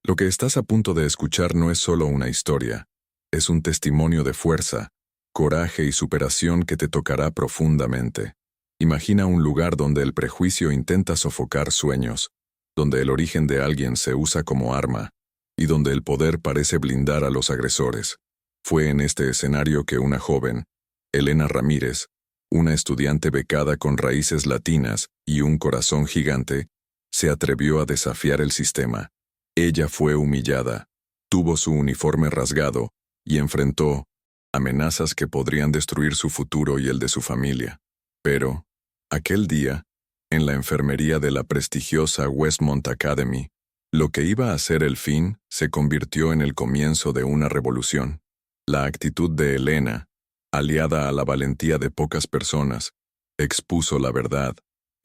Lo que estás a punto de escuchar no es solo una historia, es un testimonio de fuerza, coraje y superación que te tocará profundamente. Imagina un lugar donde el prejuicio intenta sofocar sueños, donde el origen de alguien se usa como arma, y donde el poder parece blindar a los agresores. Fue en este escenario que una joven, Elena Ramírez, una estudiante becada con raíces latinas y un corazón gigante, se atrevió a desafiar el sistema. Ella fue humillada, tuvo su uniforme rasgado y enfrentó amenazas que podrían destruir su futuro y el de su familia. Pero, aquel día, en la enfermería de la prestigiosa Westmont Academy, lo que iba a ser el fin se convirtió en el comienzo de una revolución. La actitud de Elena, aliada a la valentía de pocas personas, expuso la verdad,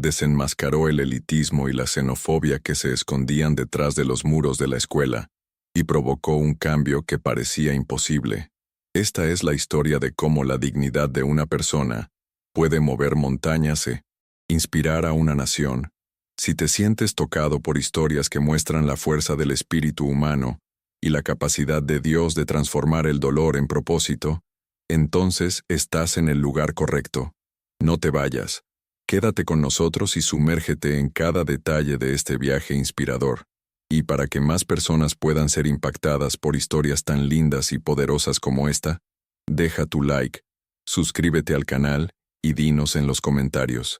desenmascaró el elitismo y la xenofobia que se escondían detrás de los muros de la escuela, y provocó un cambio que parecía imposible. Esta es la historia de cómo la dignidad de una persona puede mover montañas e inspirar a una nación. Si te sientes tocado por historias que muestran la fuerza del espíritu humano y la capacidad de Dios de transformar el dolor en propósito, entonces estás en el lugar correcto. No te vayas. Quédate con nosotros y sumérgete en cada detalle de este viaje inspirador. Y para que más personas puedan ser impactadas por historias tan lindas y poderosas como esta, deja tu like, suscríbete al canal y dinos en los comentarios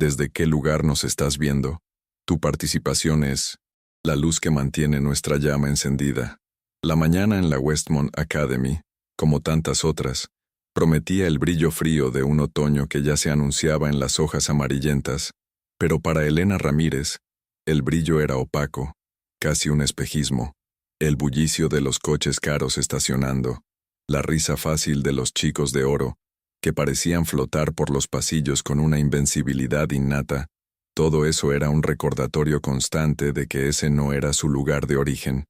desde qué lugar nos estás viendo. Tu participación es la luz que mantiene nuestra llama encendida. La mañana en la Westmont Academy, como tantas otras, prometía el brillo frío de un otoño que ya se anunciaba en las hojas amarillentas, pero para Elena Ramírez, el brillo era opaco, casi un espejismo. El bullicio de los coches caros estacionando, la risa fácil de los chicos de oro, que parecían flotar por los pasillos con una invencibilidad innata, todo eso era un recordatorio constante de que ese no era su lugar de origen.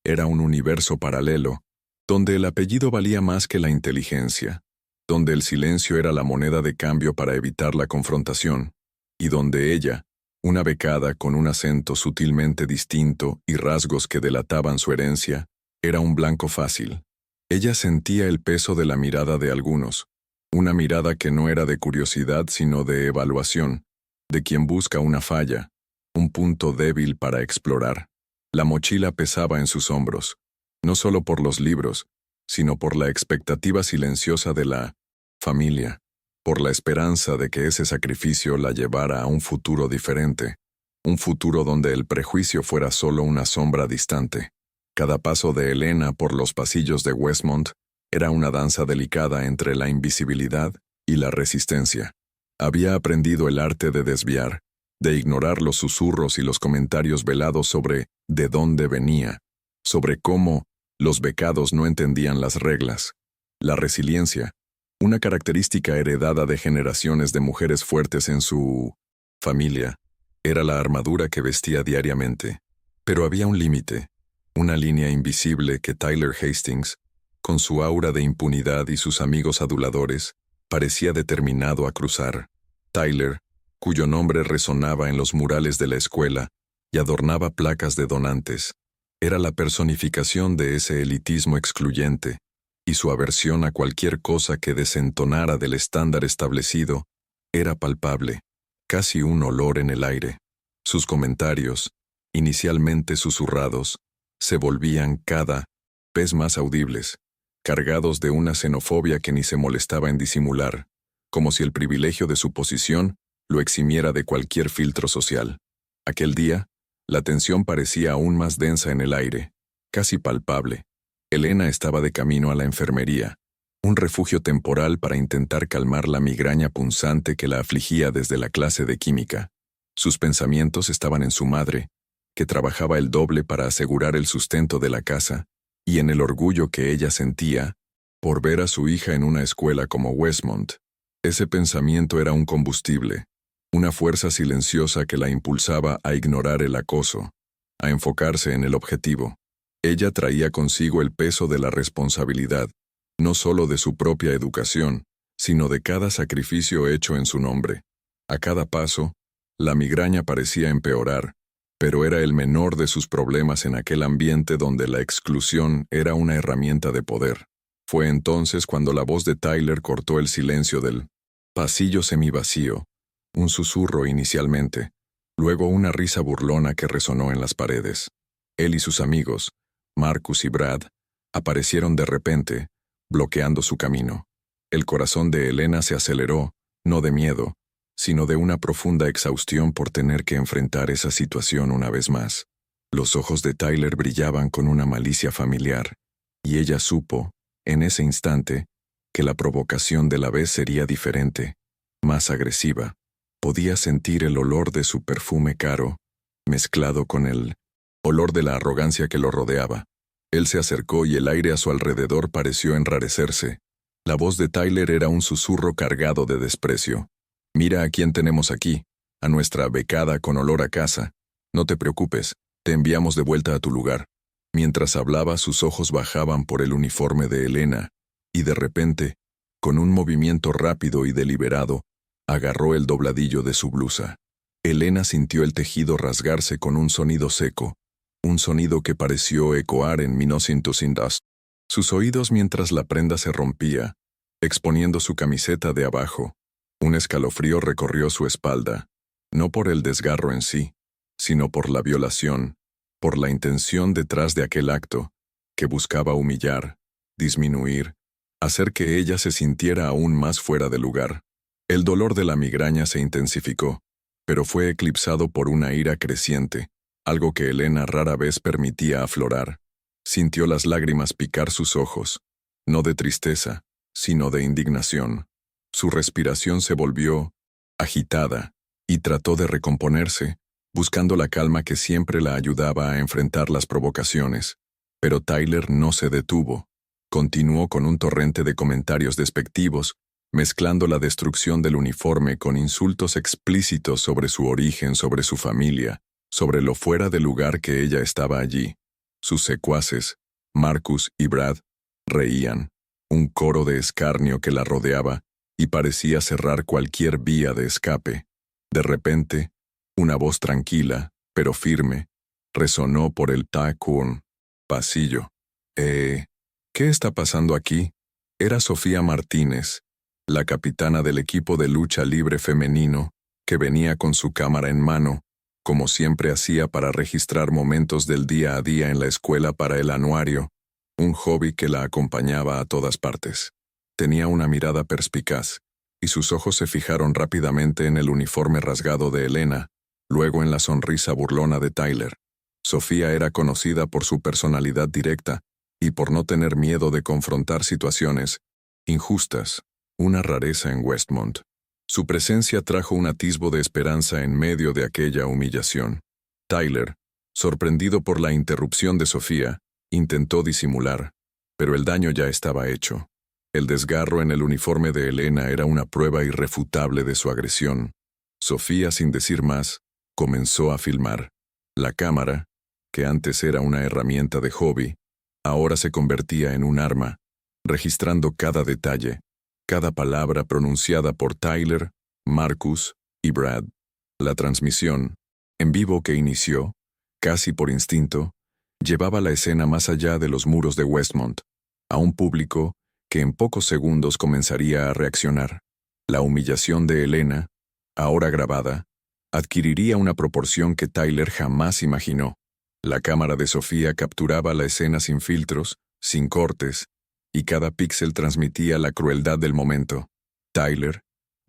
Era un universo paralelo, donde el apellido valía más que la inteligencia, donde el silencio era la moneda de cambio para evitar la confrontación, y donde ella, una becada con un acento sutilmente distinto y rasgos que delataban su herencia, era un blanco fácil. Ella sentía el peso de la mirada de algunos, una mirada que no era de curiosidad sino de evaluación, de quien busca una falla, un punto débil para explorar. La mochila pesaba en sus hombros, no solo por los libros, sino por la expectativa silenciosa de la familia, por la esperanza de que ese sacrificio la llevara a un futuro diferente, un futuro donde el prejuicio fuera solo una sombra distante. Cada paso de Elena por los pasillos de Westmont era una danza delicada entre la invisibilidad y la resistencia. Había aprendido el arte de desviar, de ignorar los susurros y los comentarios velados sobre de dónde venía, sobre cómo los becados no entendían las reglas. La resiliencia, una característica heredada de generaciones de mujeres fuertes en su familia, era la armadura que vestía diariamente. Pero había un límite, una línea invisible que Tyler Hastings, con su aura de impunidad y sus amigos aduladores, parecía determinado a cruzar. Tyler, cuyo nombre resonaba en los murales de la escuela y adornaba placas de donantes, era la personificación de ese elitismo excluyente, y su aversión a cualquier cosa que desentonara del estándar establecido era palpable, casi un olor en el aire. Sus comentarios, inicialmente susurrados, se volvían cada vez más audibles, cargados de una xenofobia que ni se molestaba en disimular, como si el privilegio de su posición lo eximiera de cualquier filtro social. Aquel día, la tensión parecía aún más densa en el aire, casi palpable. Elena estaba de camino a la enfermería, un refugio temporal para intentar calmar la migraña punzante que la afligía desde la clase de química. Sus pensamientos estaban en su madre, que trabajaba el doble para asegurar el sustento de la casa, y en el orgullo que ella sentía por ver a su hija en una escuela como Westmont. Ese pensamiento era un combustible, una fuerza silenciosa que la impulsaba a ignorar el acoso, a enfocarse en el objetivo. Ella traía consigo el peso de la responsabilidad, no solo de su propia educación, sino de cada sacrificio hecho en su nombre. A cada paso, la migraña parecía empeorar, pero era el menor de sus problemas en aquel ambiente donde la exclusión era una herramienta de poder. Fue entonces cuando la voz de Tyler cortó el silencio del pasillo semivacío, un susurro inicialmente, luego una risa burlona que resonó en las paredes. Él y sus amigos, Marcus y Brad, aparecieron de repente, bloqueando su camino. El corazón de Elena se aceleró, no de miedo, sino de una profunda exhaustión por tener que enfrentar esa situación una vez más. Los ojos de Tyler brillaban con una malicia familiar, y ella supo, en ese instante, que la provocación de la vez sería diferente, más agresiva. Podía sentir el olor de su perfume caro, mezclado con el olor de la arrogancia que lo rodeaba. Él se acercó y el aire a su alrededor pareció enrarecerse. La voz de Tyler era un susurro cargado de desprecio. «Mira a quién tenemos aquí, a nuestra becada con olor a casa. No te preocupes, te enviamos de vuelta a tu lugar». Mientras hablaba, sus ojos bajaban por el uniforme de Elena, y de repente, con un movimiento rápido y deliberado, agarró el dobladillo de su blusa. Elena sintió el tejido rasgarse con un sonido seco, un sonido que pareció ecoar en 1902. Sus oídos mientras la prenda se rompía, exponiendo su camiseta de abajo. Un escalofrío recorrió su espalda, no por el desgarro en sí, sino por la violación, por la intención detrás de aquel acto, que buscaba humillar, disminuir, hacer que ella se sintiera aún más fuera de lugar. El dolor de la migraña se intensificó, pero fue eclipsado por una ira creciente, algo que Elena rara vez permitía aflorar. Sintió las lágrimas picar sus ojos, no de tristeza, sino de indignación. Su respiración se volvió agitada, y trató de recomponerse, buscando la calma que siempre la ayudaba a enfrentar las provocaciones. Pero Tyler no se detuvo. Continuó con un torrente de comentarios despectivos, mezclando la destrucción del uniforme con insultos explícitos sobre su origen, sobre su familia, sobre lo fuera de lugar que ella estaba allí. Sus secuaces, Marcus y Brad, reían, un coro de escarnio que la rodeaba y parecía cerrar cualquier vía de escape. De repente, una voz tranquila, pero firme, resonó por el pasillo. ¿Qué está pasando aquí? Era Sofía Martínez, la capitana del equipo de lucha libre femenino, que venía con su cámara en mano, como siempre hacía para registrar momentos del día a día en la escuela para el anuario, un hobby que la acompañaba a todas partes. Tenía una mirada perspicaz, y sus ojos se fijaron rápidamente en el uniforme rasgado de Elena, luego en la sonrisa burlona de Tyler. Sofía era conocida por su personalidad directa y por no tener miedo de confrontar situaciones injustas, una rareza en Westmont. Su presencia trajo un atisbo de esperanza en medio de aquella humillación. Tyler, sorprendido por la interrupción de Sofía, intentó disimular, pero el daño ya estaba hecho. El desgarro en el uniforme de Elena era una prueba irrefutable de su agresión. Sofía, sin decir más, comenzó a filmar. La cámara, que antes era una herramienta de hobby, ahora se convertía en un arma, registrando cada detalle, cada palabra pronunciada por Tyler, Marcus y Brad. La transmisión, en vivo que inició, casi por instinto, llevaba la escena más allá de los muros de Westmont, a un público que en pocos segundos comenzaría a reaccionar. La humillación de Elena, ahora grabada, adquiriría una proporción que Tyler jamás imaginó. La cámara de Sofía capturaba la escena sin filtros, sin cortes, y cada píxel transmitía la crueldad del momento. Tyler,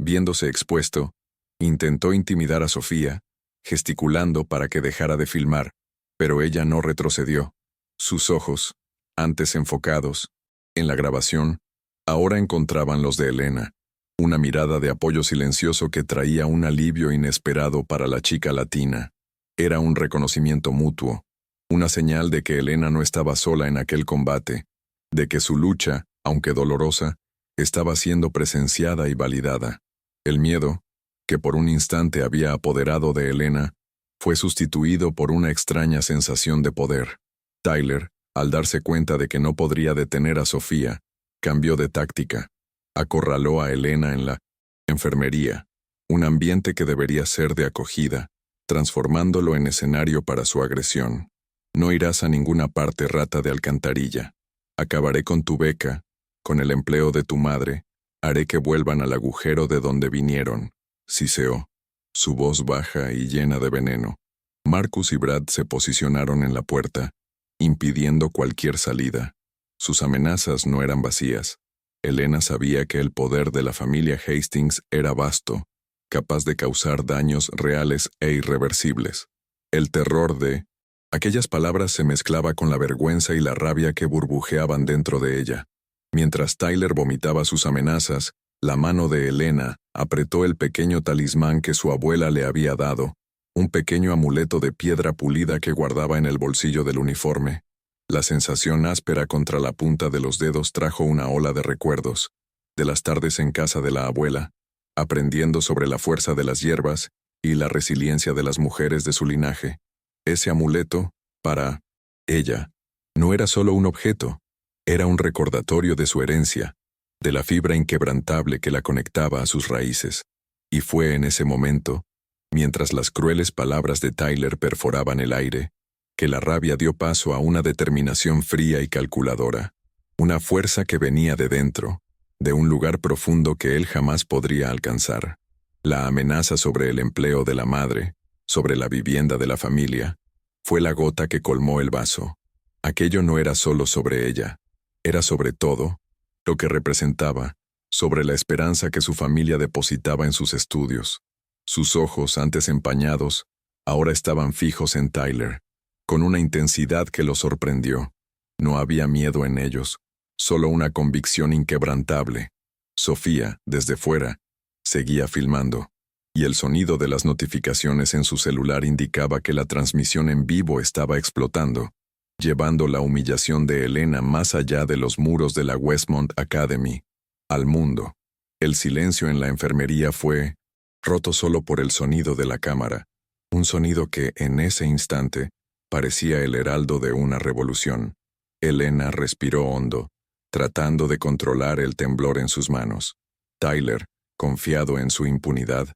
viéndose expuesto, intentó intimidar a Sofía, gesticulando para que dejara de filmar, pero ella no retrocedió. Sus ojos, antes enfocados en la grabación, ahora encontraban los de Elena, una mirada de apoyo silencioso que traía un alivio inesperado para la chica latina. Era un reconocimiento mutuo, una señal de que Elena no estaba sola en aquel combate, de que su lucha, aunque dolorosa, estaba siendo presenciada y validada. El miedo, que por un instante había apoderado de Elena, fue sustituido por una extraña sensación de poder. Tyler, al darse cuenta de que no podría detener a Sofía, cambió de táctica. Acorraló a Elena en la enfermería, un ambiente que debería ser de acogida, transformándolo en escenario para su agresión. No irás a ninguna parte, rata de alcantarilla. Acabaré con tu beca, con el empleo de tu madre, haré que vuelvan al agujero de donde vinieron, siseó, su voz baja y llena de veneno. Marcus y Brad se posicionaron en la puerta, impidiendo cualquier salida. Sus amenazas no eran vacías. Elena sabía que el poder de la familia Hastings era vasto, capaz de causar daños reales e irreversibles. El terror de aquellas palabras se mezclaba con la vergüenza y la rabia que burbujeaban dentro de ella. Mientras Tyler vomitaba sus amenazas, la mano de Elena apretó el pequeño talismán que su abuela le había dado, un pequeño amuleto de piedra pulida que guardaba en el bolsillo del uniforme. La sensación áspera contra la punta de los dedos trajo una ola de recuerdos, de las tardes en casa de la abuela, aprendiendo sobre la fuerza de las hierbas y la resiliencia de las mujeres de su linaje. Ese amuleto, para ella, no era solo un objeto, era un recordatorio de su herencia, de la fibra inquebrantable que la conectaba a sus raíces. Y fue en ese momento, mientras las crueles palabras de Tyler perforaban el aire, que la rabia dio paso a una determinación fría y calculadora, una fuerza que venía de dentro, de un lugar profundo que él jamás podría alcanzar. La amenaza sobre el empleo de la madre, sobre la vivienda de la familia, fue la gota que colmó el vaso. Aquello no era solo sobre ella, era sobre todo, lo que representaba, sobre la esperanza que su familia depositaba en sus estudios. Sus ojos, antes empañados, ahora estaban fijos en Tyler, con una intensidad que lo sorprendió. No había miedo en ellos, solo una convicción inquebrantable. Sofía, desde fuera, seguía filmando, y el sonido de las notificaciones en su celular indicaba que la transmisión en vivo estaba explotando, llevando la humillación de Elena más allá de los muros de la Westmont Academy, al mundo. El silencio en la enfermería fue roto solo por el sonido de la cámara, un sonido que, en ese instante, parecía el heraldo de una revolución. Elena respiró hondo, tratando de controlar el temblor en sus manos. Tyler, confiado en su impunidad,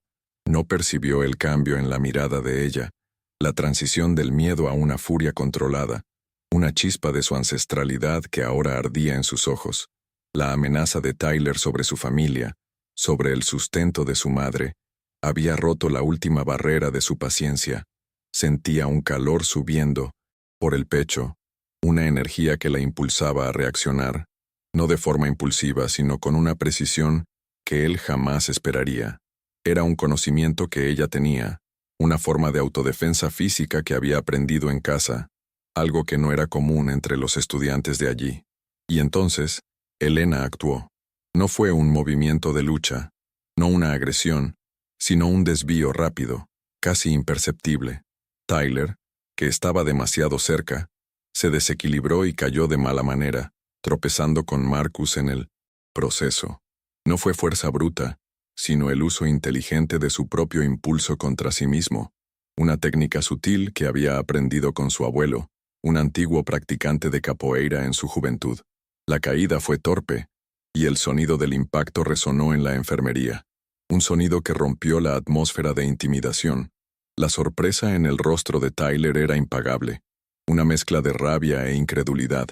no percibió el cambio en la mirada de ella, la transición del miedo a una furia controlada, una chispa de su ancestralidad que ahora ardía en sus ojos. La amenaza de Tyler sobre su familia, sobre el sustento de su madre, había roto la última barrera de su paciencia. Sentía un calor subiendo por el pecho, una energía que la impulsaba a reaccionar, no de forma impulsiva, sino con una precisión que él jamás esperaría. Era un conocimiento que ella tenía, una forma de autodefensa física que había aprendido en casa, algo que no era común entre los estudiantes de allí. Y entonces, Elena actuó. No fue un movimiento de lucha, no una agresión, sino un desvío rápido, casi imperceptible. Tyler, que estaba demasiado cerca, se desequilibró y cayó de mala manera, tropezando con Marcus en el proceso. No fue fuerza bruta, sino el uso inteligente de su propio impulso contra sí mismo, una técnica sutil que había aprendido con su abuelo, un antiguo practicante de capoeira en su juventud. La caída fue torpe, y el sonido del impacto resonó en la enfermería, un sonido que rompió la atmósfera de intimidación. La sorpresa en el rostro de Tyler era impagable, una mezcla de rabia e incredulidad.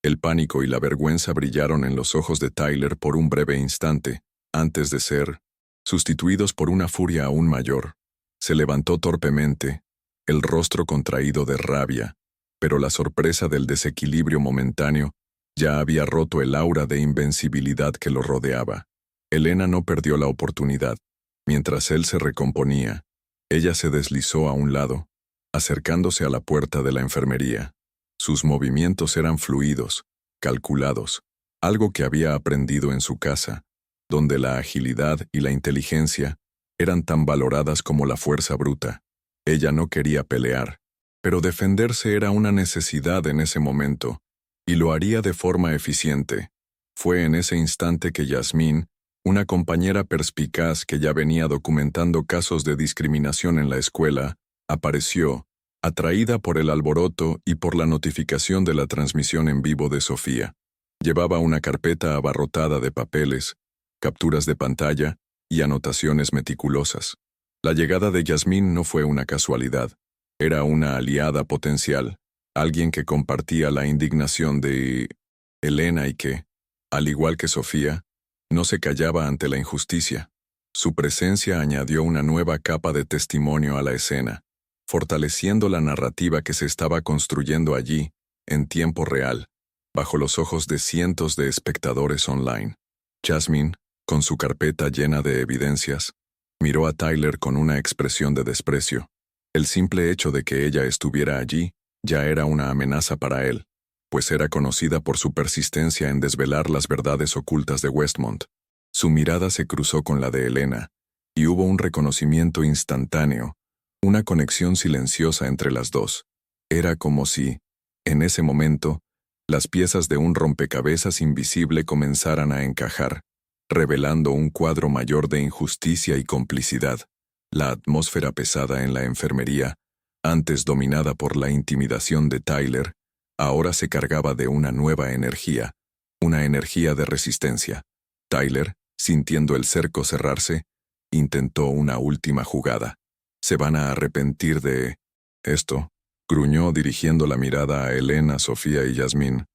El pánico y la vergüenza brillaron en los ojos de Tyler por un breve instante, antes de ser sustituidos por una furia aún mayor. Se levantó torpemente, el rostro contraído de rabia, pero la sorpresa del desequilibrio momentáneo ya había roto el aura de invencibilidad que lo rodeaba. Elena no perdió la oportunidad. Mientras él se recomponía, ella se deslizó a un lado, acercándose a la puerta de la enfermería. Sus movimientos eran fluidos, calculados, algo que había aprendido en su casa, donde la agilidad y la inteligencia eran tan valoradas como la fuerza bruta. Ella no quería pelear, pero defenderse era una necesidad en ese momento, y lo haría de forma eficiente. Fue en ese instante que Yasmín, una compañera perspicaz que ya venía documentando casos de discriminación en la escuela, apareció, atraída por el alboroto y por la notificación de la transmisión en vivo de Sofía. Llevaba una carpeta abarrotada de papeles, capturas de pantalla y anotaciones meticulosas. La llegada de Yasmín no fue una casualidad. Era una aliada potencial, alguien que compartía la indignación de Elena y que, al igual que Sofía, no se callaba ante la injusticia. Su presencia añadió una nueva capa de testimonio a la escena, fortaleciendo la narrativa que se estaba construyendo allí, en tiempo real, bajo los ojos de cientos de espectadores online. Jasmine, con su carpeta llena de evidencias, miró a Tyler con una expresión de desprecio. El simple hecho de que ella estuviera allí ya era una amenaza para él, pues era conocida por su persistencia en desvelar las verdades ocultas de Westmont. Su mirada se cruzó con la de Elena, y hubo un reconocimiento instantáneo, una conexión silenciosa entre las dos. Era como si, en ese momento, las piezas de un rompecabezas invisible comenzaran a encajar, revelando un cuadro mayor de injusticia y complicidad. La atmósfera pesada en la enfermería, antes dominada por la intimidación de Tyler, ahora se cargaba de una nueva energía, una energía de resistencia. Tyler, sintiendo el cerco cerrarse, intentó una última jugada. «Se van a arrepentir de esto», gruñó dirigiendo la mirada a Elena, Sofía y Yasmín.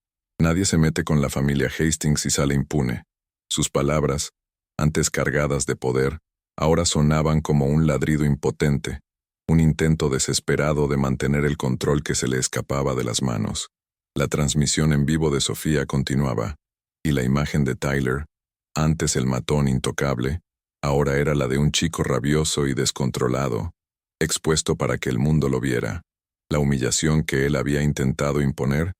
«Nadie se mete con la familia Hastings y sale impune». Sus palabras, antes cargadas de poder, ahora sonaban como un ladrido impotente, un intento desesperado de mantener el control que se le escapaba de las manos. La transmisión en vivo de Sofía continuaba, y la imagen de Tyler, antes el matón intocable, ahora era la de un chico rabioso y descontrolado, expuesto para que el mundo lo viera. La humillación que él había intentado imponer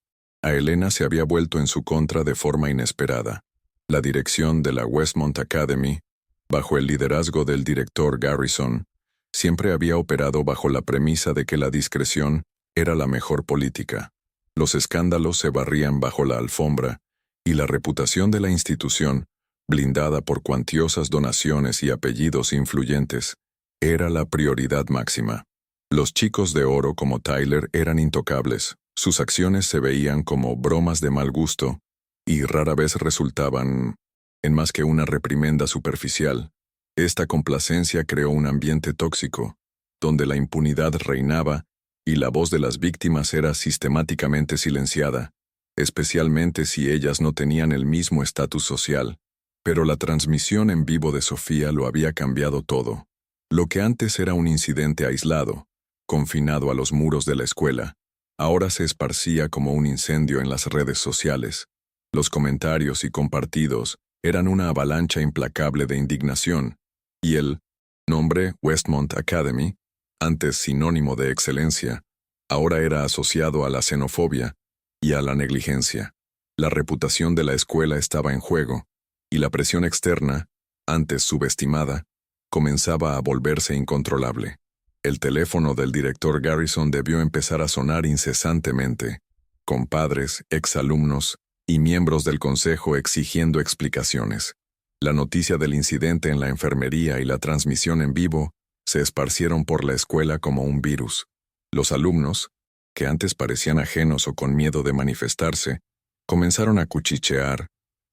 a Elena se había vuelto en su contra de forma inesperada. La dirección de la Westmont Academy, bajo el liderazgo del director Garrison, siempre había operado bajo la premisa de que la discreción era la mejor política. Los escándalos se barrían bajo la alfombra, y la reputación de la institución, blindada por cuantiosas donaciones y apellidos influyentes, era la prioridad máxima. Los chicos de oro como Tyler eran intocables, sus acciones se veían como bromas de mal gusto, y rara vez resultaban en más que una reprimenda superficial. Esta complacencia creó un ambiente tóxico, donde la impunidad reinaba y la voz de las víctimas era sistemáticamente silenciada, especialmente si ellas no tenían el mismo estatus social. Pero la transmisión en vivo de Sofía lo había cambiado todo. Lo que antes era un incidente aislado, confinado a los muros de la escuela, ahora se esparcía como un incendio en las redes sociales. Los comentarios y compartidos eran una avalancha implacable de indignación, y el nombre Westmont Academy, antes sinónimo de excelencia, ahora era asociado a la xenofobia y a la negligencia. La reputación de la escuela estaba en juego, y la presión externa, antes subestimada, comenzaba a volverse incontrolable. El teléfono del director Garrison debió empezar a sonar incesantemente, con padres, exalumnos y miembros del consejo exigiendo explicaciones. La noticia del incidente en la enfermería y la transmisión en vivo se esparcieron por la escuela como un virus. Los alumnos, que antes parecían ajenos o con miedo de manifestarse, comenzaron a cuchichear,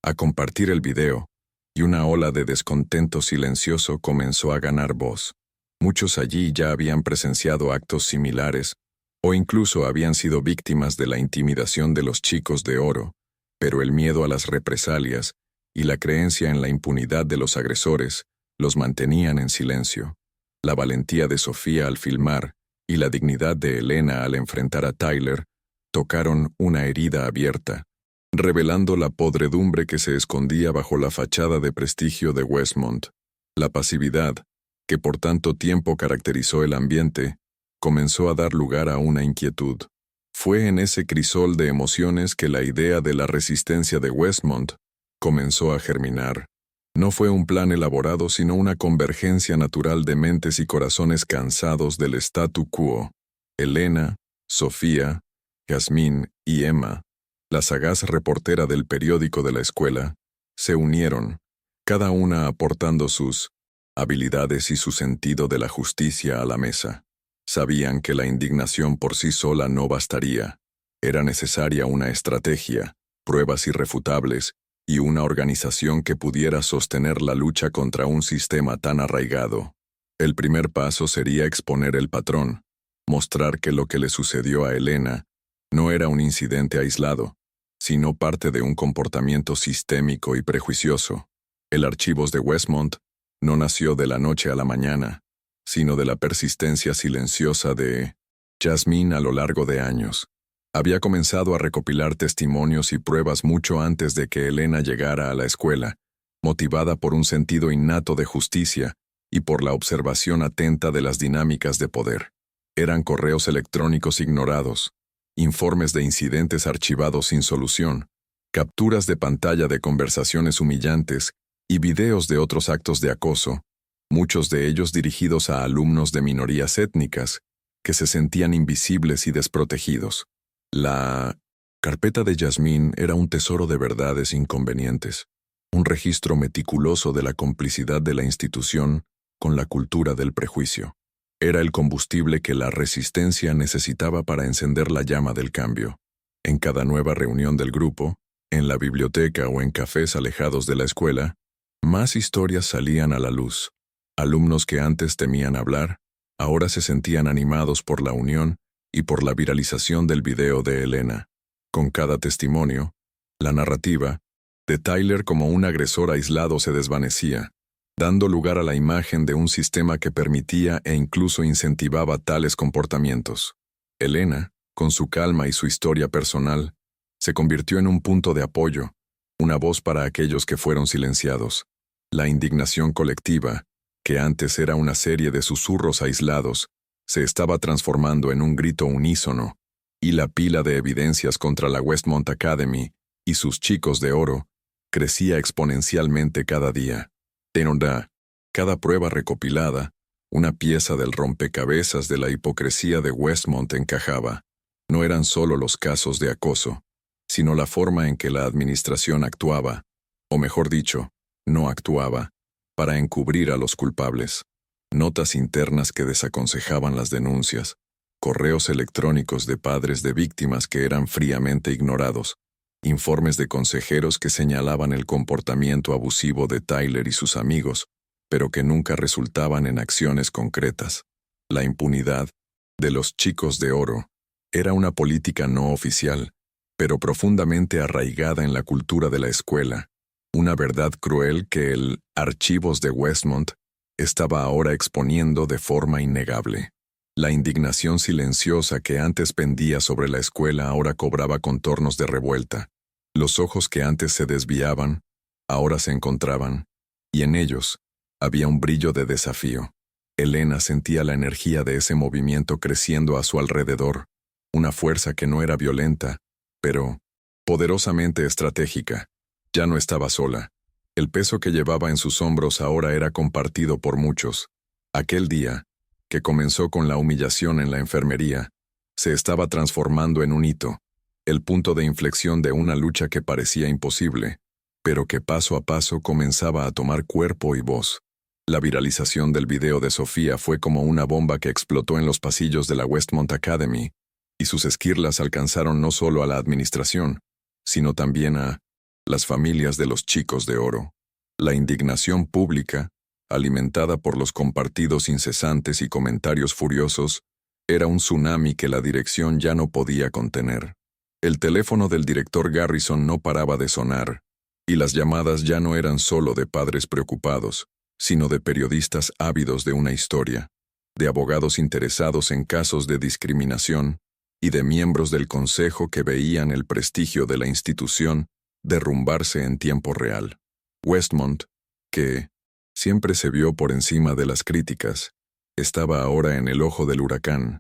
a compartir el video, y una ola de descontento silencioso comenzó a ganar voz. Muchos allí ya habían presenciado actos similares, o incluso habían sido víctimas de la intimidación de los chicos de oro, pero el miedo a las represalias y la creencia en la impunidad de los agresores los mantenían en silencio. La valentía de Sofía al filmar y la dignidad de Elena al enfrentar a Tyler tocaron una herida abierta, revelando la podredumbre que se escondía bajo la fachada de prestigio de Westmont. La pasividad, que por tanto tiempo caracterizó el ambiente, comenzó a dar lugar a una inquietud. Fue en ese crisol de emociones que la idea de la resistencia de Westmont comenzó a germinar. No fue un plan elaborado, sino una convergencia natural de mentes y corazones cansados del statu quo. Elena, Sofía, Yasmín y Emma, la sagaz reportera del periódico de la escuela, se unieron, cada una aportando sus habilidades y su sentido de la justicia a la mesa. Sabían que la indignación por sí sola no bastaría. Era necesaria una estrategia, pruebas irrefutables y una organización que pudiera sostener la lucha contra un sistema tan arraigado. El primer paso sería exponer el patrón, mostrar que lo que le sucedió a Elena no era un incidente aislado, sino parte de un comportamiento sistémico y prejuicioso. El Archivos de Westmont no nació de la noche a la mañana, sino de la persistencia silenciosa de Jasmine a lo largo de años. Había comenzado a recopilar testimonios y pruebas mucho antes de que Elena llegara a la escuela, motivada por un sentido innato de justicia y por la observación atenta de las dinámicas de poder. Eran correos electrónicos ignorados, informes de incidentes archivados sin solución, capturas de pantalla de conversaciones humillantes y videos de otros actos de acoso, muchos de ellos dirigidos a alumnos de minorías étnicas que se sentían invisibles y desprotegidos. La carpeta de Jasmine era un tesoro de verdades inconvenientes, un registro meticuloso de la complicidad de la institución con la cultura del prejuicio. Era el combustible que la resistencia necesitaba para encender la llama del cambio. En cada nueva reunión del grupo, en la biblioteca o en cafés alejados de la escuela, más historias salían a la luz. Alumnos que antes temían hablar, ahora se sentían animados por la unión y por la viralización del video de Elena. Con cada testimonio, la narrativa de Tyler como un agresor aislado se desvanecía, dando lugar a la imagen de un sistema que permitía e incluso incentivaba tales comportamientos. Elena, con su calma y su historia personal, se convirtió en un punto de apoyo, una voz para aquellos que fueron silenciados. La indignación colectiva, que antes era una serie de susurros aislados, se estaba transformando en un grito unísono, y la pila de evidencias contra la Westmont Academy y sus chicos de oro crecía exponencialmente cada día. Cada prueba recopilada, una pieza del rompecabezas de la hipocresía de Westmont encajaba. No eran solo los casos de acoso, sino la forma en que la administración actuaba, o mejor dicho, no actuaba, para encubrir a los culpables. Notas internas que desaconsejaban las denuncias, correos electrónicos de padres de víctimas que eran fríamente ignorados, informes de consejeros que señalaban el comportamiento abusivo de Tyler y sus amigos, pero que nunca resultaban en acciones concretas. La impunidad de los chicos de oro era una política no oficial, pero profundamente arraigada en la cultura de la escuela, una verdad cruel que el Archivos de Westmont estaba ahora exponiendo de forma innegable. La indignación silenciosa que antes pendía sobre la escuela ahora cobraba contornos de revuelta. Los ojos que antes se desviaban, ahora se encontraban, y en ellos había un brillo de desafío. Elena sentía la energía de ese movimiento creciendo a su alrededor, una fuerza que no era violenta, pero poderosamente estratégica. Ya no estaba sola. El peso que llevaba en sus hombros ahora era compartido por muchos. Aquel día, que comenzó con la humillación en la enfermería, se estaba transformando en un hito, el punto de inflexión de una lucha que parecía imposible, pero que paso a paso comenzaba a tomar cuerpo y voz. La viralización del video de Sofía fue como una bomba que explotó en los pasillos de la Westmont Academy, y sus esquirlas alcanzaron no solo a la administración, sino también a las familias de los chicos de oro. La indignación pública, alimentada por los compartidos incesantes y comentarios furiosos, era un tsunami que la dirección ya no podía contener. El teléfono del director Garrison no paraba de sonar, y las llamadas ya no eran solo de padres preocupados, sino de periodistas ávidos de una historia, de abogados interesados en casos de discriminación y de miembros del consejo que veían el prestigio de la institución derrumbarse en tiempo real. Westmont, que siempre se vio por encima de las críticas, estaba ahora en el ojo del huracán,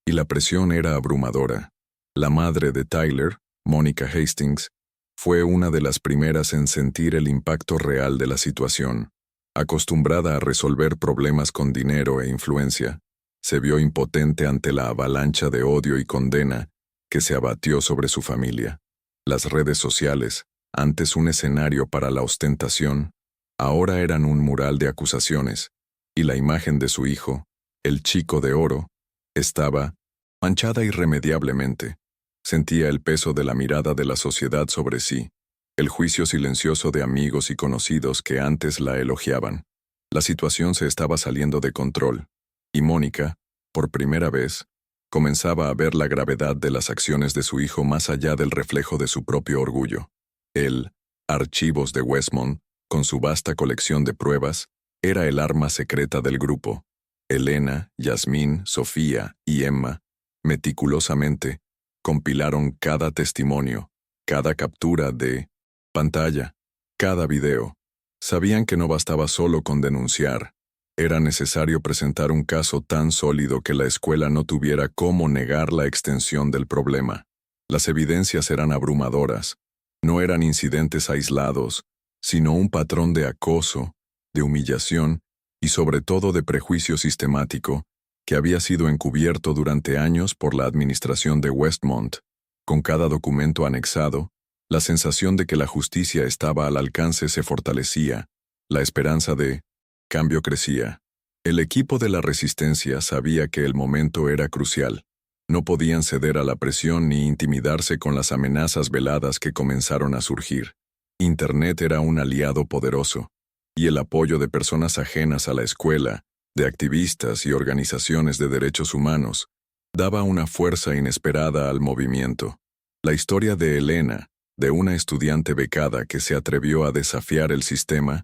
y la presión era abrumadora. La madre de Tyler, Mónica Hastings, fue una de las primeras en sentir el impacto real de la situación. Acostumbrada a resolver problemas con dinero e influencia, se vio impotente ante la avalancha de odio y condena que se abatió sobre su familia. Las redes sociales, antes un escenario para la ostentación, ahora eran un mural de acusaciones, y la imagen de su hijo, el chico de oro, estaba manchada irremediablemente. Sentía el peso de la mirada de la sociedad sobre sí, el juicio silencioso de amigos y conocidos que antes la elogiaban. La situación se estaba saliendo de control, y Mónica, por primera vez, comenzaba a ver la gravedad de las acciones de su hijo más allá del reflejo de su propio orgullo. El Archivos de Westmont, con su vasta colección de pruebas, era el arma secreta del grupo. Elena, Yasmín, Sofía y Emma, meticulosamente, compilaron cada testimonio, cada captura de pantalla, cada video. Sabían que no bastaba solo con denunciar. Era necesario presentar un caso tan sólido que la escuela no tuviera cómo negar la extensión del problema. Las evidencias eran abrumadoras. No eran incidentes aislados, sino un patrón de acoso, de humillación y sobre todo de prejuicio sistemático que había sido encubierto durante años por la administración de Westmont. Con cada documento anexado, la sensación de que la justicia estaba al alcance se fortalecía, la esperanza de cambio crecía. El equipo de la resistencia sabía que el momento era crucial. No podían ceder a la presión ni intimidarse con las amenazas veladas que comenzaron a surgir. Internet era un aliado poderoso, y el apoyo de personas ajenas a la escuela, de activistas y organizaciones de derechos humanos, daba una fuerza inesperada al movimiento. La historia de Elena, de una estudiante becada que se atrevió a desafiar el sistema,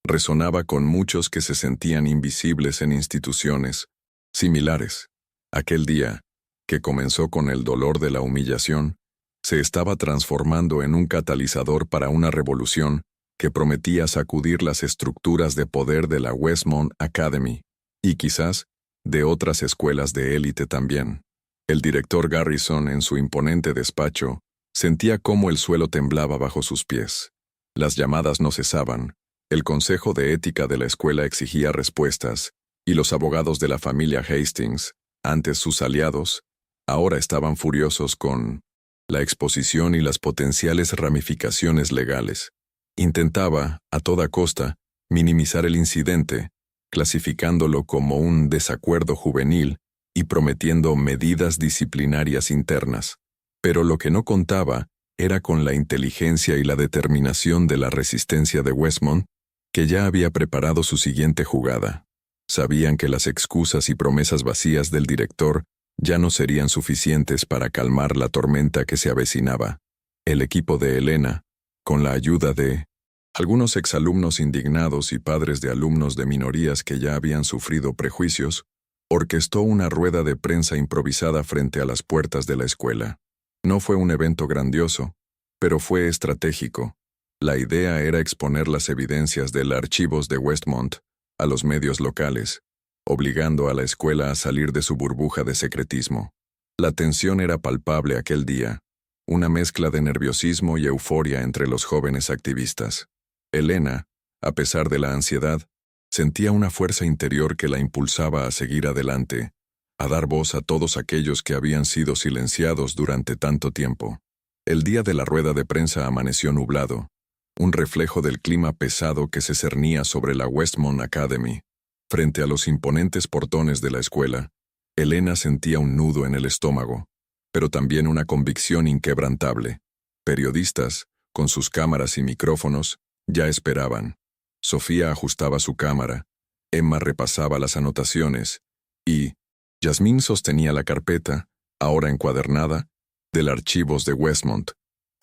resonaba con muchos que se sentían invisibles en instituciones similares. Aquel día, que comenzó con el dolor de la humillación, se estaba transformando en un catalizador para una revolución que prometía sacudir las estructuras de poder de la Westmont Academy, y quizás de otras escuelas de élite también. El director Garrison, en su imponente despacho, sentía cómo el suelo temblaba bajo sus pies. Las llamadas no cesaban, el Consejo de Ética de la escuela exigía respuestas, y los abogados de la familia Hastings, antes sus aliados, ahora estaban furiosos con la exposición y las potenciales ramificaciones legales. Intentaba, a toda costa, minimizar el incidente, clasificándolo como un desacuerdo juvenil y prometiendo medidas disciplinarias internas. Pero lo que no contaba era con la inteligencia y la determinación de la resistencia de Westmont, que ya había preparado su siguiente jugada. Sabían que las excusas y promesas vacías del director ya no serían suficientes para calmar la tormenta que se avecinaba. El equipo de Elena, con la ayuda de algunos exalumnos indignados y padres de alumnos de minorías que ya habían sufrido prejuicios, orquestó una rueda de prensa improvisada frente a las puertas de la escuela. No fue un evento grandioso, pero fue estratégico. La idea era exponer las evidencias del Archivos de Westmont a los medios locales, obligando a la escuela a salir de su burbuja de secretismo. La tensión era palpable aquel día, una mezcla de nerviosismo y euforia entre los jóvenes activistas. Elena, a pesar de la ansiedad, sentía una fuerza interior que la impulsaba a seguir adelante, a dar voz a todos aquellos que habían sido silenciados durante tanto tiempo. El día de la rueda de prensa amaneció nublado, un reflejo del clima pesado que se cernía sobre la Westmont Academy. Frente a los imponentes portones de la escuela, Elena sentía un nudo en el estómago, pero también una convicción inquebrantable. Periodistas, con sus cámaras y micrófonos, ya esperaban. Sofía ajustaba su cámara, Emma repasaba las anotaciones, y Yasmín sostenía la carpeta, ahora encuadernada, del Archivos de Westmont,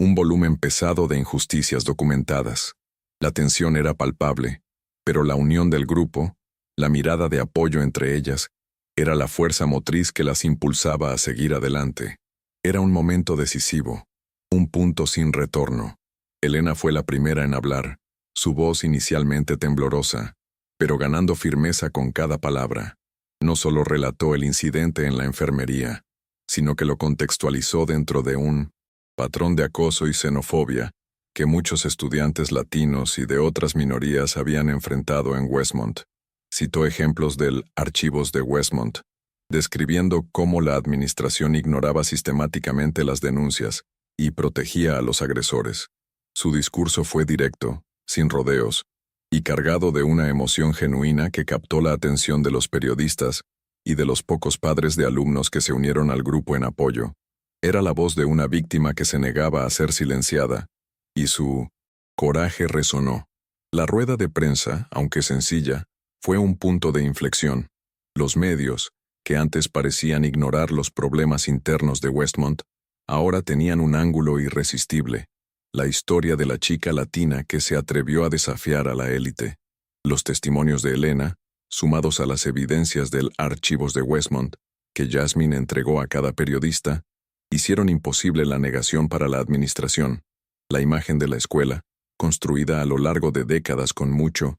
un volumen pesado de injusticias documentadas. La tensión era palpable, pero la unión del grupo, la mirada de apoyo entre ellas, era la fuerza motriz que las impulsaba a seguir adelante. Era un momento decisivo, un punto sin retorno. Elena fue la primera en hablar, su voz inicialmente temblorosa, pero ganando firmeza con cada palabra. No solo relató el incidente en la enfermería, sino que lo contextualizó dentro de un patrón de acoso y xenofobia que muchos estudiantes latinos y de otras minorías habían enfrentado en Westmont. Citó ejemplos del Archivos de Westmont, describiendo cómo la administración ignoraba sistemáticamente las denuncias y protegía a los agresores. Su discurso fue directo, sin rodeos, y cargado de una emoción genuina que captó la atención de los periodistas y de los pocos padres de alumnos que se unieron al grupo en apoyo. Era la voz de una víctima que se negaba a ser silenciada, y su coraje resonó. La rueda de prensa, aunque sencilla, Fue un punto de inflexión. Los medios, que antes parecían ignorar los problemas internos de Westmont, ahora tenían un ángulo irresistible: la historia de la chica latina que se atrevió a desafiar a la élite. Los testimonios de Elena, sumados a las evidencias del archivos de Westmont, que Jasmine entregó a cada periodista, hicieron imposible la negación para la administración. La imagen de la escuela, construida a lo largo de décadas con mucho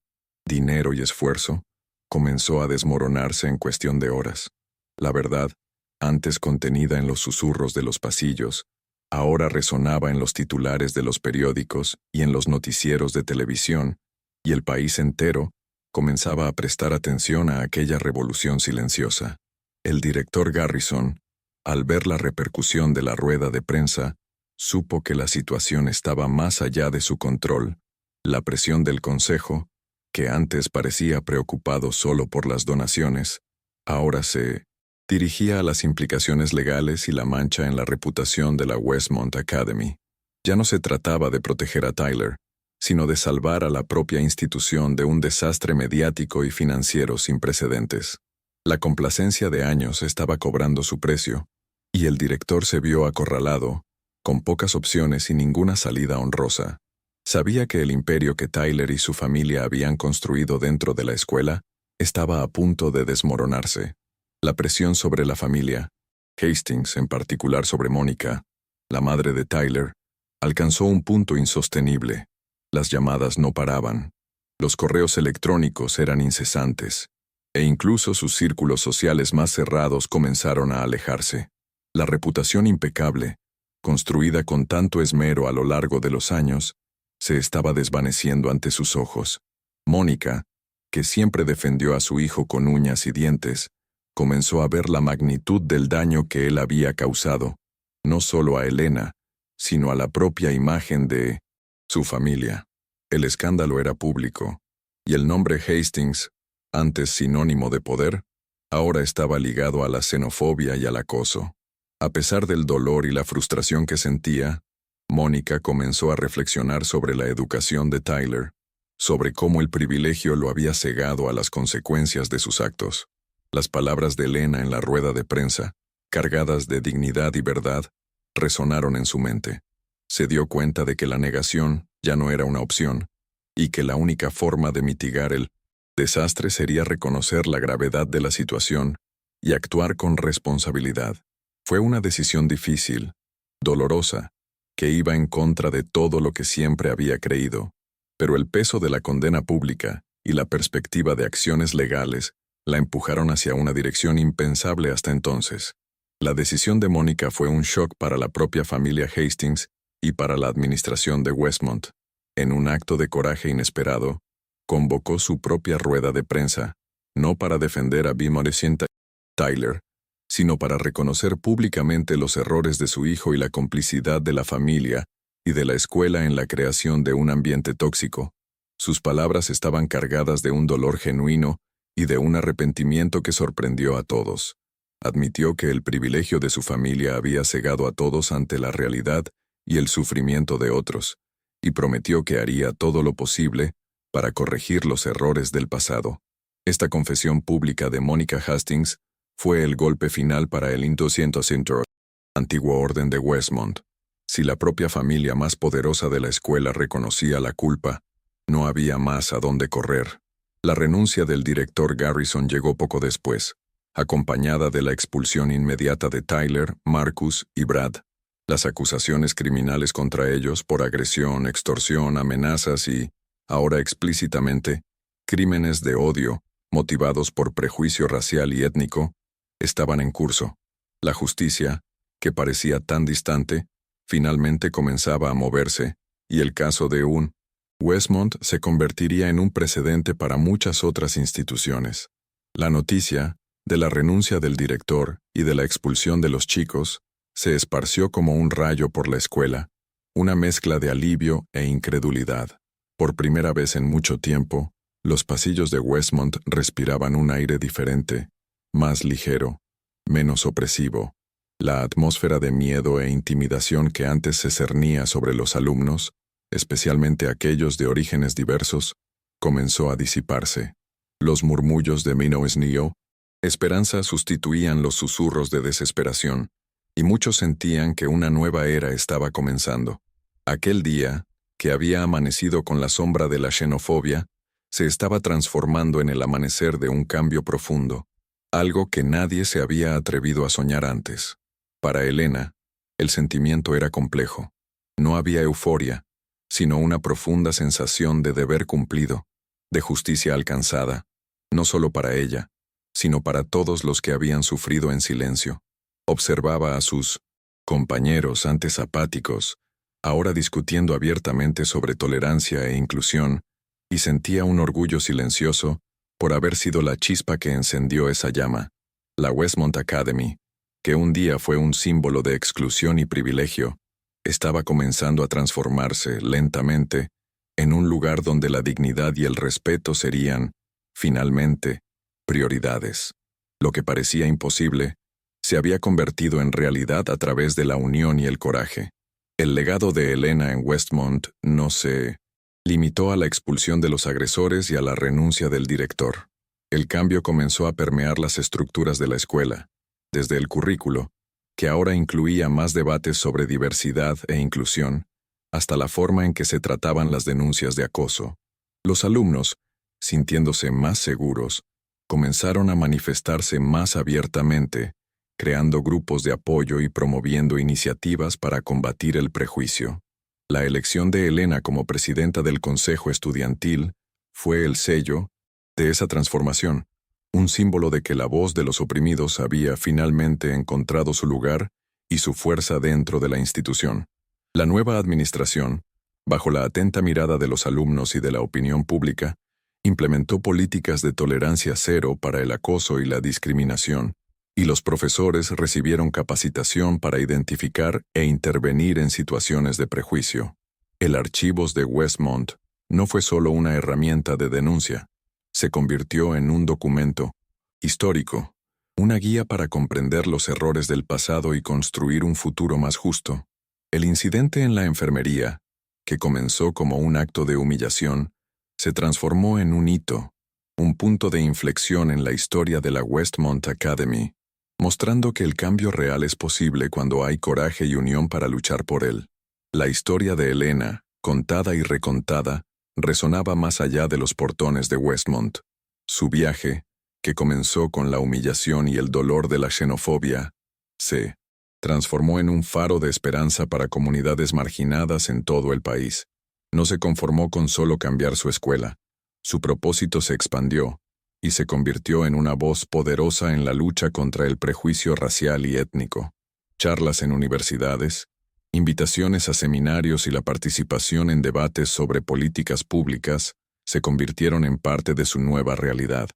dinero y esfuerzo, comenzó a desmoronarse en cuestión de horas. La verdad, antes contenida en los susurros de los pasillos, ahora resonaba en los titulares de los periódicos y en los noticieros de televisión, y el país entero comenzaba a prestar atención a aquella revolución silenciosa. El director Garrison, al ver la repercusión de la rueda de prensa, supo que la situación estaba más allá de su control. La presión del Consejo, que antes parecía preocupado solo por las donaciones, ahora se dirigía a las implicaciones legales y la mancha en la reputación de la Westmont Academy. Ya no se trataba de proteger a Tyler, sino de salvar a la propia institución de un desastre mediático y financiero sin precedentes. La complacencia de años estaba cobrando su precio, y el director se vio acorralado, con pocas opciones y ninguna salida honrosa. Sabía que el imperio que Tyler y su familia habían construido dentro de la escuela estaba a punto de desmoronarse. La presión sobre la familia, Hastings en particular sobre Mónica, la madre de Tyler, alcanzó un punto insostenible. Las llamadas no paraban, los correos electrónicos eran incesantes, e incluso sus círculos sociales más cerrados comenzaron a alejarse. La reputación impecable, construida con tanto esmero a lo largo de los años, se estaba desvaneciendo ante sus ojos. Mónica, que siempre defendió a su hijo con uñas y dientes, comenzó a ver la magnitud del daño que él había causado, no solo a Elena, sino a la propia imagen de su familia. El escándalo era público, y el nombre Hastings, antes sinónimo de poder, ahora estaba ligado a la xenofobia y al acoso. A pesar del dolor y la frustración que sentía, Mónica comenzó a reflexionar sobre la educación de Tyler, sobre cómo el privilegio lo había cegado a las consecuencias de sus actos. Las palabras de Elena en la rueda de prensa, cargadas de dignidad y verdad, resonaron en su mente. Se dio cuenta de que la negación ya no era una opción, y que la única forma de mitigar el desastre sería reconocer la gravedad de la situación y actuar con responsabilidad. Fue una decisión difícil, dolorosa, que iba en contra de todo lo que siempre había creído, pero el peso de la condena pública y la perspectiva de acciones legales la empujaron hacia una dirección impensable hasta entonces. La decisión de Mónica fue un shock para la propia familia Hastings y para la administración de Westmont. En un acto de coraje inesperado, convocó su propia rueda de prensa, no para defender a Morissette Tyler, sino para reconocer públicamente los errores de su hijo y la complicidad de la familia y de la escuela en la creación de un ambiente tóxico. Sus palabras estaban cargadas de un dolor genuino y de un arrepentimiento que sorprendió a todos. Admitió que el privilegio de su familia había cegado a todos ante la realidad y el sufrimiento de otros, y prometió que haría todo lo posible para corregir los errores del pasado. Esta confesión pública de Mónica Hastings fue el golpe final para el antiguo orden de Westmont. Si la propia familia más poderosa de la escuela reconocía la culpa, no había más a dónde correr. La renuncia del director Garrison llegó poco después, acompañada de la expulsión inmediata de Tyler, Marcus y Brad. Las acusaciones criminales contra ellos por agresión, extorsión, amenazas y, ahora explícitamente, crímenes de odio, motivados por prejuicio racial y étnico, estaban en curso. La justicia, que parecía tan distante, finalmente comenzaba a moverse, y el caso de Westmont se convertiría en un precedente para muchas otras instituciones. La noticia de la renuncia del director y de la expulsión de los chicos se esparció como un rayo por la escuela, una mezcla de alivio e incredulidad. Por primera vez en mucho tiempo, los pasillos de Westmont respiraban un aire diferente, más ligero, menos opresivo. La atmósfera de miedo e intimidación que antes se cernía sobre los alumnos, especialmente aquellos de orígenes diversos, comenzó a disiparse. Los murmullos de Menos Neo, esperanza sustituían los susurros de desesperación, y muchos sentían que una nueva era estaba comenzando. Aquel día, que había amanecido con la sombra de la xenofobia, se estaba transformando en el amanecer de un cambio profundo, algo que nadie se había atrevido a soñar antes. Para Elena, el sentimiento era complejo. No había euforia, sino una profunda sensación de deber cumplido, de justicia alcanzada, no solo para ella, sino para todos los que habían sufrido en silencio. Observaba a sus compañeros antes apáticos, ahora discutiendo abiertamente sobre tolerancia e inclusión, y sentía un orgullo silencioso por haber sido la chispa que encendió esa llama. La Westmont Academy, que un día fue un símbolo de exclusión y privilegio, estaba comenzando a transformarse lentamente en un lugar donde la dignidad y el respeto serían, finalmente, prioridades. Lo que parecía imposible se había convertido en realidad a través de la unión y el coraje. El legado de Elena en Westmont no se limitó a la expulsión de los agresores y a la renuncia del director. El cambio comenzó a permear las estructuras de la escuela, desde el currículo, que ahora incluía más debates sobre diversidad e inclusión, hasta la forma en que se trataban las denuncias de acoso. Los alumnos, sintiéndose más seguros, comenzaron a manifestarse más abiertamente, creando grupos de apoyo y promoviendo iniciativas para combatir el prejuicio. La elección de Elena como presidenta del Consejo Estudiantil fue el sello de esa transformación, un símbolo de que la voz de los oprimidos había finalmente encontrado su lugar y su fuerza dentro de la institución. La nueva administración, bajo la atenta mirada de los alumnos y de la opinión pública, implementó políticas de tolerancia cero para el acoso y la discriminación, y los profesores recibieron capacitación para identificar e intervenir en situaciones de prejuicio. El Archivos de Westmont no fue solo una herramienta de denuncia, se convirtió en un documento histórico, una guía para comprender los errores del pasado y construir un futuro más justo. El incidente en la enfermería, que comenzó como un acto de humillación, se transformó en un hito, un punto de inflexión en la historia de la Westmont Academy, mostrando que el cambio real es posible cuando hay coraje y unión para luchar por él. La historia de Elena, contada y recontada, resonaba más allá de los portones de Westmont. Su viaje, que comenzó con la humillación y el dolor de la xenofobia, se transformó en un faro de esperanza para comunidades marginadas en todo el país. No se conformó con solo cambiar su escuela. Su propósito se expandió y se convirtió en una voz poderosa en la lucha contra el prejuicio racial y étnico. Charlas en universidades, invitaciones a seminarios y la participación en debates sobre políticas públicas se convirtieron en parte de su nueva realidad.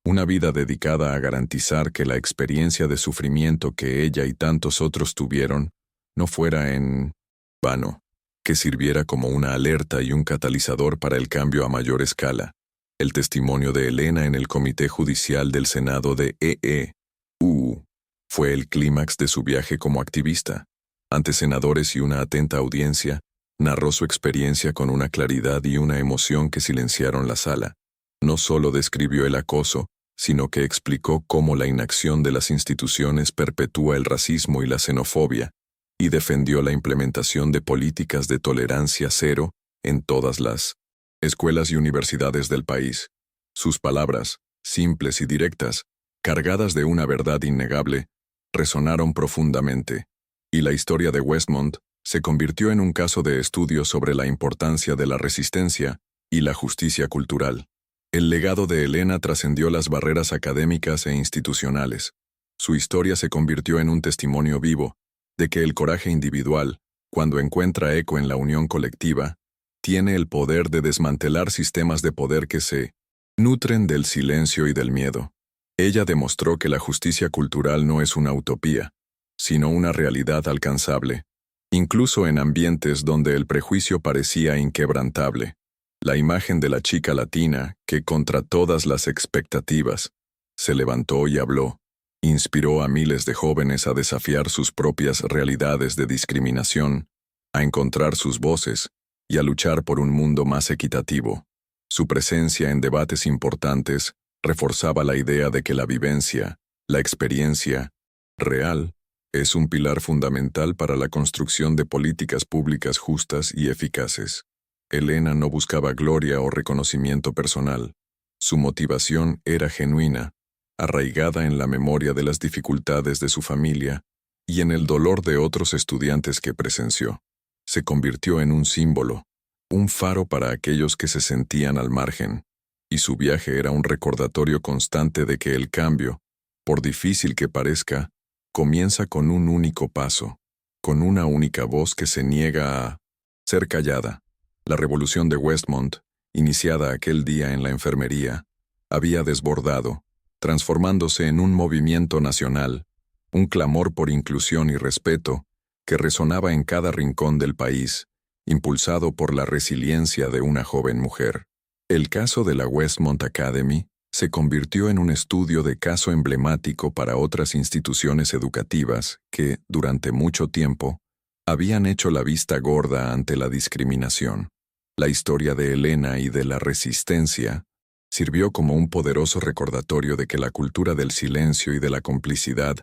Una vida dedicada a garantizar que la experiencia de sufrimiento que ella y tantos otros tuvieron no fuera en vano, que sirviera como una alerta y un catalizador para el cambio a mayor escala. El testimonio de Elena en el Comité Judicial del Senado de EEU fue el clímax de su viaje como activista. Ante senadores y una atenta audiencia, narró su experiencia con una claridad y una emoción que silenciaron la sala. No solo describió el acoso, sino que explicó cómo la inacción de las instituciones perpetúa el racismo y la xenofobia, y defendió la implementación de políticas de tolerancia cero en todas las escuelas y universidades del país. Sus palabras, simples y directas, cargadas de una verdad innegable, resonaron profundamente, y la historia de Westmont se convirtió en un caso de estudio sobre la importancia de la resistencia y la justicia cultural. El legado de Elena trascendió las barreras académicas e institucionales. Su historia se convirtió en un testimonio vivo de que el coraje individual, cuando encuentra eco en la unión colectiva, tiene el poder de desmantelar sistemas de poder que se nutren del silencio y del miedo. Ella demostró que la justicia cultural no es una utopía, sino una realidad alcanzable, incluso en ambientes donde el prejuicio parecía inquebrantable. La imagen de la chica latina, que contra todas las expectativas, se levantó y habló, inspiró a miles de jóvenes a desafiar sus propias realidades de discriminación, a encontrar sus voces y a luchar por un mundo más equitativo. Su presencia en debates importantes reforzaba la idea de que la vivencia, la experiencia real, es un pilar fundamental para la construcción de políticas públicas justas y eficaces. Elena no buscaba gloria o reconocimiento personal. Su motivación era genuina, arraigada en la memoria de las dificultades de su familia y en el dolor de otros estudiantes que presenció. Se convirtió en un símbolo, un faro para aquellos que se sentían al margen, y su viaje era un recordatorio constante de que el cambio, por difícil que parezca, comienza con un único paso, con una única voz que se niega a ser callada. La revolución de Westmont, iniciada aquel día en la enfermería, había desbordado, transformándose en un movimiento nacional, un clamor por inclusión y respeto que resonaba en cada rincón del país, impulsado por la resiliencia de una joven mujer. El caso de la Westmont Academy se convirtió en un estudio de caso emblemático para otras instituciones educativas que, durante mucho tiempo, habían hecho la vista gorda ante la discriminación. La historia de Elena y de la resistencia sirvió como un poderoso recordatorio de que la cultura del silencio y de la complicidad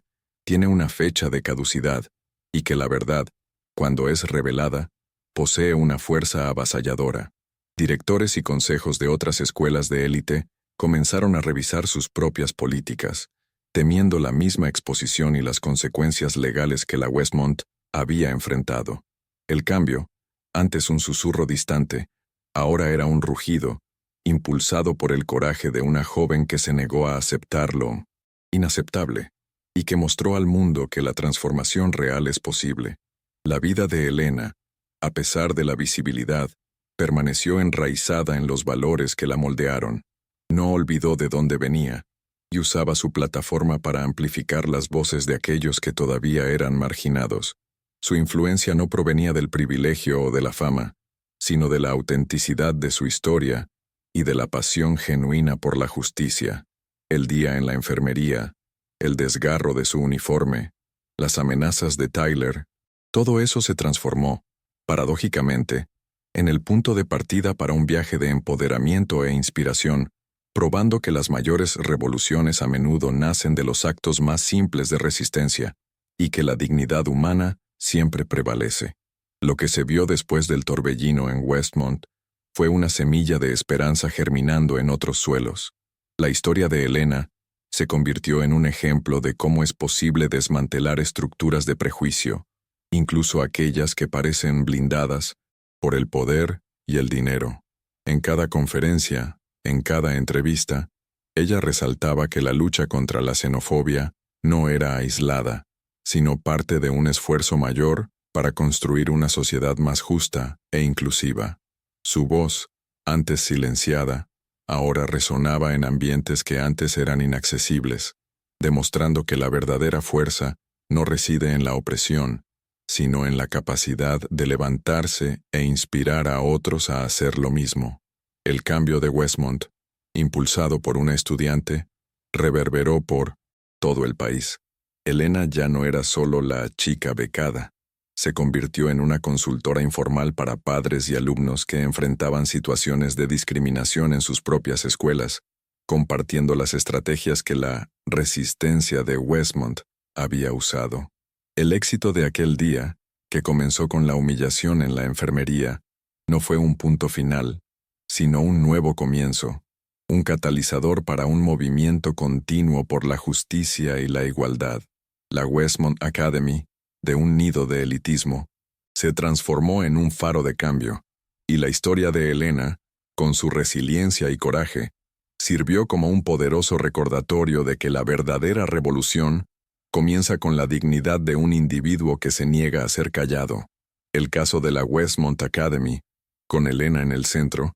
tiene una fecha de caducidad y que la verdad, cuando es revelada, posee una fuerza avasalladora. Directores y consejos de otras escuelas de élite comenzaron a revisar sus propias políticas, temiendo la misma exposición y las consecuencias legales que la Westmont había enfrentado. El cambio, antes un susurro distante, ahora era un rugido, impulsado por el coraje de una joven que se negó a aceptar lo inaceptable, y que mostró al mundo que la transformación real es posible. La vida de Elena, a pesar de la visibilidad, permaneció enraizada en los valores que la moldearon. No olvidó de dónde venía, y usaba su plataforma para amplificar las voces de aquellos que todavía eran marginados. Su influencia no provenía del privilegio o de la fama, sino de la autenticidad de su historia y de la pasión genuina por la justicia. El día en la enfermería, el desgarro de su uniforme, las amenazas de Tyler, todo eso se transformó, paradójicamente, en el punto de partida para un viaje de empoderamiento e inspiración, probando que las mayores revoluciones a menudo nacen de los actos más simples de resistencia, y que la dignidad humana siempre prevalece. Lo que se vio después del torbellino en Westmont fue una semilla de esperanza germinando en otros suelos. La historia de Elena se convirtió en un ejemplo de cómo es posible desmantelar estructuras de prejuicio, incluso aquellas que parecen blindadas por el poder y el dinero. En cada conferencia, en cada entrevista, ella resaltaba que la lucha contra la xenofobia no era aislada, sino parte de un esfuerzo mayor para construir una sociedad más justa e inclusiva. Su voz, antes silenciada, ahora resonaba en ambientes que antes eran inaccesibles, demostrando que la verdadera fuerza no reside en la opresión, sino en la capacidad de levantarse e inspirar a otros a hacer lo mismo. El cambio de Westmont, impulsado por una estudiante, reverberó por todo el país. Elena ya no era solo la chica becada. Se convirtió en una consultora informal para padres y alumnos que enfrentaban situaciones de discriminación en sus propias escuelas, compartiendo las estrategias que la resistencia de Westmont había usado. El éxito de aquel día, que comenzó con la humillación en la enfermería, no fue un punto final, sino un nuevo comienzo, un catalizador para un movimiento continuo por la justicia y la igualdad. La Westmont Academy, de un nido de elitismo, se transformó en un faro de cambio, y la historia de Elena, con su resiliencia y coraje, sirvió como un poderoso recordatorio de que la verdadera revolución comienza con la dignidad de un individuo que se niega a ser callado. El caso de la Westmont Academy, con Elena en el centro,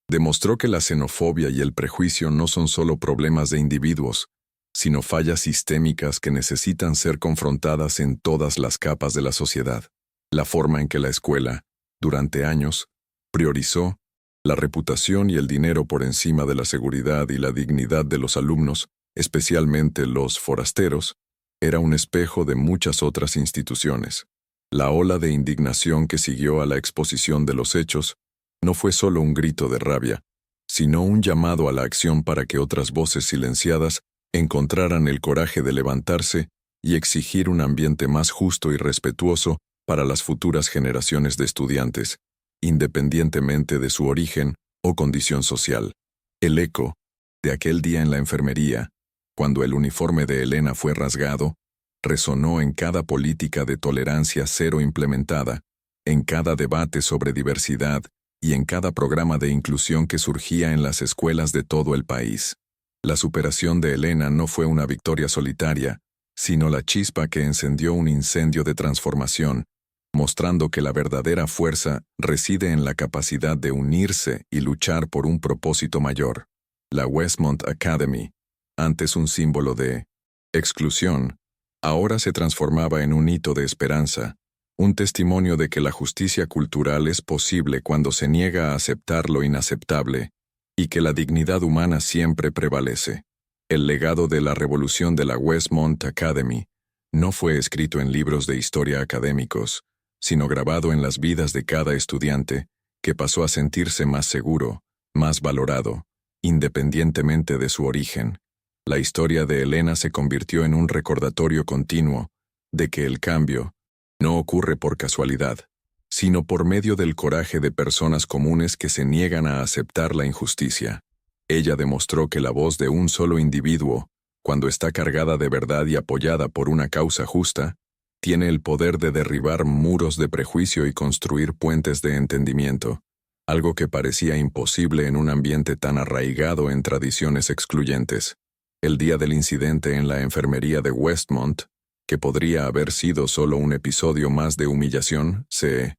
demostró que la xenofobia y el prejuicio no son solo problemas de individuos, sino fallas sistémicas que necesitan ser confrontadas en todas las capas de la sociedad. La forma en que la escuela, durante años, priorizó la reputación y el dinero por encima de la seguridad y la dignidad de los alumnos, especialmente los forasteros, era un espejo de muchas otras instituciones. La ola de indignación que siguió a la exposición de los hechos no fue solo un grito de rabia, sino un llamado a la acción para que otras voces silenciadas encontraran el coraje de levantarse y exigir un ambiente más justo y respetuoso para las futuras generaciones de estudiantes, independientemente de su origen o condición social. El eco de aquel día en la enfermería, cuando el uniforme de Elena fue rasgado, resonó en cada política de tolerancia cero implementada, en cada debate sobre diversidad y en cada programa de inclusión que surgía en las escuelas de todo el país. La superación de Elena no fue una victoria solitaria, sino la chispa que encendió un incendio de transformación, mostrando que la verdadera fuerza reside en la capacidad de unirse y luchar por un propósito mayor. La Westmont Academy, antes un símbolo de exclusión, ahora se transformaba en un hito de esperanza, un testimonio de que la justicia cultural es posible cuando se niega a aceptar lo inaceptable, y que la dignidad humana siempre prevalece. El legado de la revolución de la Westmont Academy no fue escrito en libros de historia académicos, sino grabado en las vidas de cada estudiante, que pasó a sentirse más seguro, más valorado, independientemente de su origen. La historia de Elena se convirtió en un recordatorio continuo de que el cambio no ocurre por casualidad, sino por medio del coraje de personas comunes que se niegan a aceptar la injusticia. Ella demostró que la voz de un solo individuo, cuando está cargada de verdad y apoyada por una causa justa, tiene el poder de derribar muros de prejuicio y construir puentes de entendimiento, algo que parecía imposible en un ambiente tan arraigado en tradiciones excluyentes. El día del incidente en la enfermería de Westmont, que podría haber sido solo un episodio más de humillación, se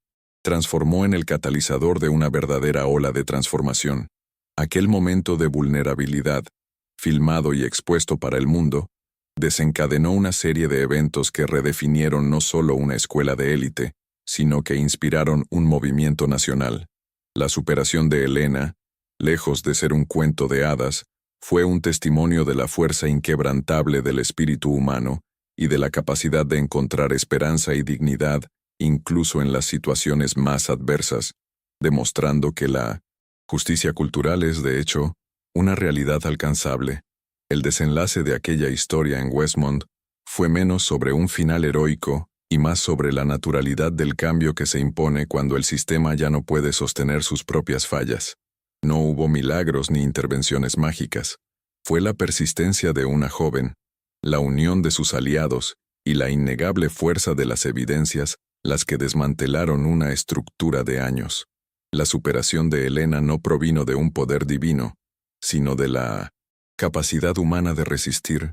transformó en el catalizador de una verdadera ola de transformación. Aquel momento de vulnerabilidad, filmado y expuesto para el mundo, desencadenó una serie de eventos que redefinieron no solo una escuela de élite, sino que inspiraron un movimiento nacional. La superación de Elena, lejos de ser un cuento de hadas, fue un testimonio de la fuerza inquebrantable del espíritu humano y de la capacidad de encontrar esperanza y dignidad incluso en las situaciones más adversas, demostrando que la justicia cultural es, de hecho, una realidad alcanzable. El desenlace de aquella historia en Westmont fue menos sobre un final heroico y más sobre la naturalidad del cambio que se impone cuando el sistema ya no puede sostener sus propias fallas. No hubo milagros ni intervenciones mágicas. Fue la persistencia de una joven, la unión de sus aliados y la innegable fuerza de las evidencias las que desmantelaron una estructura de años. La superación de Elena no provino de un poder divino, sino de la capacidad humana de resistir,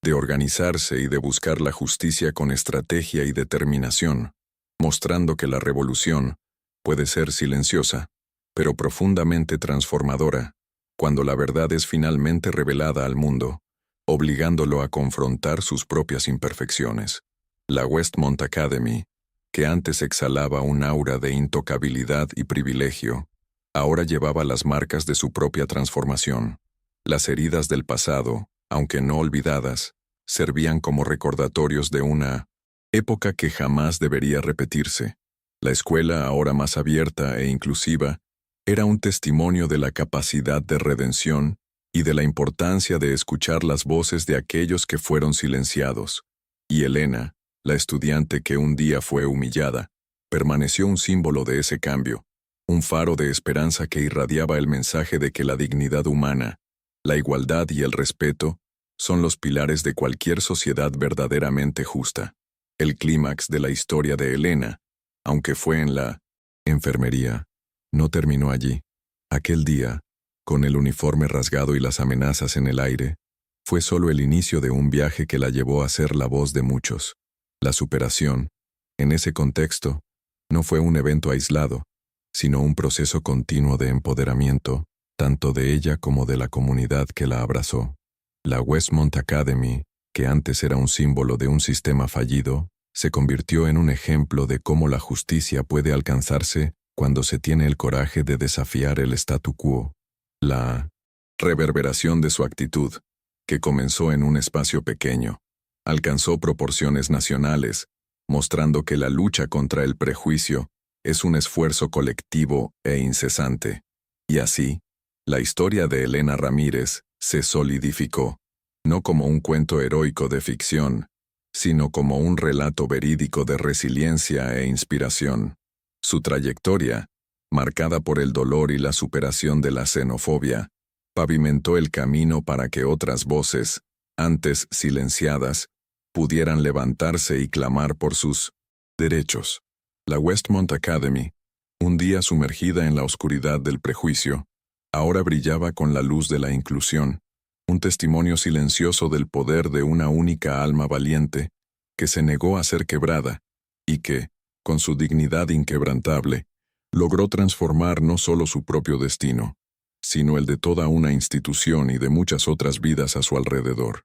de organizarse y de buscar la justicia con estrategia y determinación, mostrando que la revolución puede ser silenciosa, pero profundamente transformadora, cuando la verdad es finalmente revelada al mundo, obligándolo a confrontar sus propias imperfecciones. La Westmont Academy, que antes exhalaba un aura de intocabilidad y privilegio, ahora llevaba las marcas de su propia transformación. Las heridas del pasado, aunque no olvidadas, servían como recordatorios de una época que jamás debería repetirse. La escuela, ahora más abierta e inclusiva, era un testimonio de la capacidad de redención y de la importancia de escuchar las voces de aquellos que fueron silenciados. Y Elena, la estudiante que un día fue humillada, permaneció un símbolo de ese cambio, un faro de esperanza que irradiaba el mensaje de que la dignidad humana, la igualdad y el respeto son los pilares de cualquier sociedad verdaderamente justa. El clímax de la historia de Elena, aunque fue en la enfermería, no terminó allí. Aquel día, con el uniforme rasgado y las amenazas en el aire, fue solo el inicio de un viaje que la llevó a ser la voz de muchos. La superación, en ese contexto, no fue un evento aislado, sino un proceso continuo de empoderamiento, tanto de ella como de la comunidad que la abrazó. La Westmont Academy, que antes era un símbolo de un sistema fallido, se convirtió en un ejemplo de cómo la justicia puede alcanzarse cuando se tiene el coraje de desafiar el statu quo. La reverberación de su actitud, que comenzó en un espacio pequeño, alcanzó proporciones nacionales, mostrando que la lucha contra el prejuicio es un esfuerzo colectivo e incesante. Y así, La historia de Elena Ramírez se solidificó, no como un cuento heroico de ficción, sino como un relato verídico de resiliencia e inspiración. Su trayectoria, marcada por el dolor y la superación de la xenofobia, pavimentó el camino para que otras voces, antes silenciadas, pudieran levantarse y clamar por sus derechos. La Westmont Academy, un día sumergida en la oscuridad del prejuicio, ahora brillaba con la luz de la inclusión, un testimonio silencioso del poder de una única alma valiente que se negó a ser quebrada y que, con su dignidad inquebrantable, logró transformar no solo su propio destino, sino el de toda una institución y de muchas otras vidas a su alrededor.